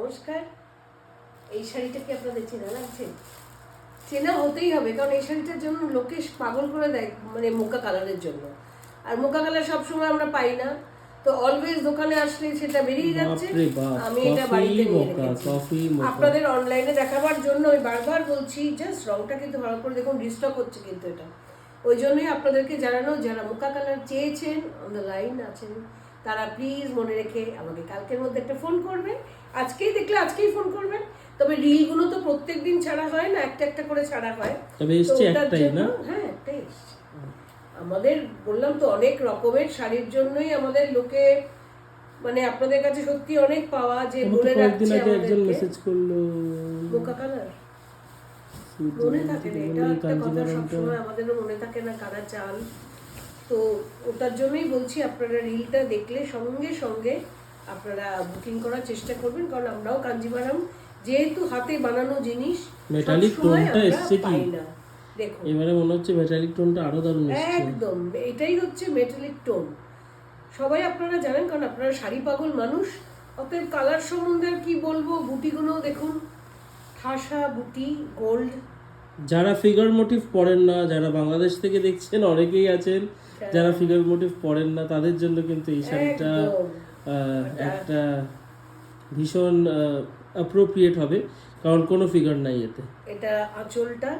নমস্কার। এই শাড়িটা কি আপনাদের চেনা লাগছে? চেনা হতেই হবে, কারণ এই শাড়িটার জন্য লোকে পাগল করে দেয়, মানে মোকা কালারের জন্য। আর মোকা কালার সবসময় আমরা পাই না, তো অলওয়েজ দোকানে আসলে সেটা বেরিয়ে যাচ্ছে। আমি এটা বাড়িতে নিয়ে রেখেছি আপনাদের অনলাইনে দেখাবার জন্য। আমি বারবার বলছি, জাস্ট রংটা কিন্তু ভালো করে দেখুন, রিস্টক হচ্ছে কিন্তু এটা। ওই জন্যই আপনাদেরকে জানানো, যারা মোকা কালার চেয়েছেন অন দ্য লাইন আছেন, তারা প্লিজ মনে রেখে আমাকে কালকের মধ্যে একটা ফোন করবেন। আজকেই দেখলে আজকেই ফোন করবেন। তবে রিলগুলো তো প্রত্যেকদিন ছাড়া হয় না, একটা একটা করে ছাড়া হয়। তবে এসছে একটাই না? হ্যাঁ, একটাই এসছে। আমাদের বললাম তো, অনেক রকমের শাড়ির জন্যই আমাদের লোকে, মানে আপনাদের কাছে সত্যি অনেক পাওয়া, যে বলে রাখছে একজন মেসেজ করলো মোকা কালার মনে থাকে না। এটা একটা কথা সবসময় আমাদেরও মনে থাকে না, কারা চাল। তো ওটার জন্যই বলছি, আপনারা রিলটা দেখলে সঙ্গে সঙ্গে আপনারা বুকিং করার চেষ্টা করবেন, কারণ আমরাও কাঞ্জিভারাম যেহেতু হাতে বানানো জিনিস, মেটালিক টোনটা এসছে কি না। দেখুন এবারে মনে হচ্ছে মেটালিক টোনটা আরো দারুণ এসছে। একদম এটাই হচ্ছে মেটালিক টোন। সবাই আপনারা জানেন, কারণ আপনারা শাড়ি পাগল মানুষ। অতএব কালার সম্বন্ধে আর কি বলবো, বুটিগুলো দেখুন, ঠাসা বুটি, গোল্ড। যারা ফিগার মোটিভ পড়েন না, যারা বাংলাদেশ থেকে দেখছেন অনেকেই আছেন যারা ফিগার মোটিভ পড়েন না, তাদের জন্য কিন্তু এই শাড়িটা একটা ভীষণ অ্যাপ্রোপ্রিয়েট হবে, কারণ কোনো ফিগার নাই এতে। এটা আঁচলটা,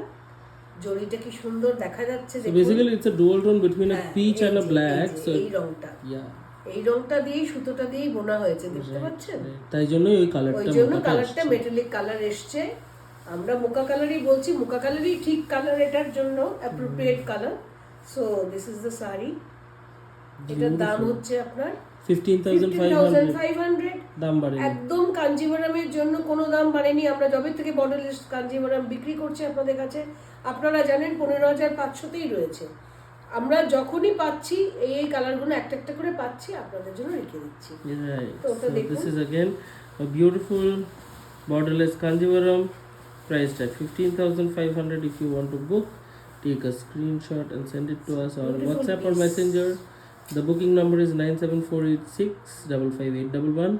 জড়িটা কি সুন্দর দেখা যাচ্ছে। So basically it's a dual tone between a peach and a black. So এই রংটা, yeah, এই রংটা দিয়েই, সুতোটা দিয়েই বোনা হয়েছে, দেখতে পাচ্ছেন? তাই জন্যই ওই কালারটা, ওই জন্য কালারটা মেটালিক কালার এসছে। আমরা মোকা কালারই বলছি, মোকা কালারই ঠিক কালার এটার জন্য, appropriate colour. So this is the sari. এটার দাম হচ্ছে আপনার 15,500। দাম বাড়েনি একদম কাঞ্জিভারামের জন্য কোনো দাম বাড়েনি। আমরা যবে থেকে বর্ডারলেস কাঞ্জিভারাম বিক্রি করছি আপনাদের কাছে, আপনারা জানেন 15,500তেই রয়েছে। আমরা যখনই পাচ্ছি এই কালারগুলো একটা একটা করে পাচ্ছি, আপনাদের জন্য রেখে দিচ্ছি। তো this is again a beautiful borderless Kanjivaram, priced at 15,500. If you want to book, take a screenshot and send it to us or WhatsApp or Messenger. The booking number is 9748655811.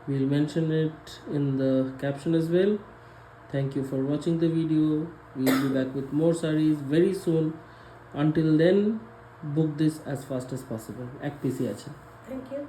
We'll mention it in the caption as well. Thank you for watching the video. We'll be back with more sarees very soon. Until then, book this as fast as possible. Ek piece acha. Thank you.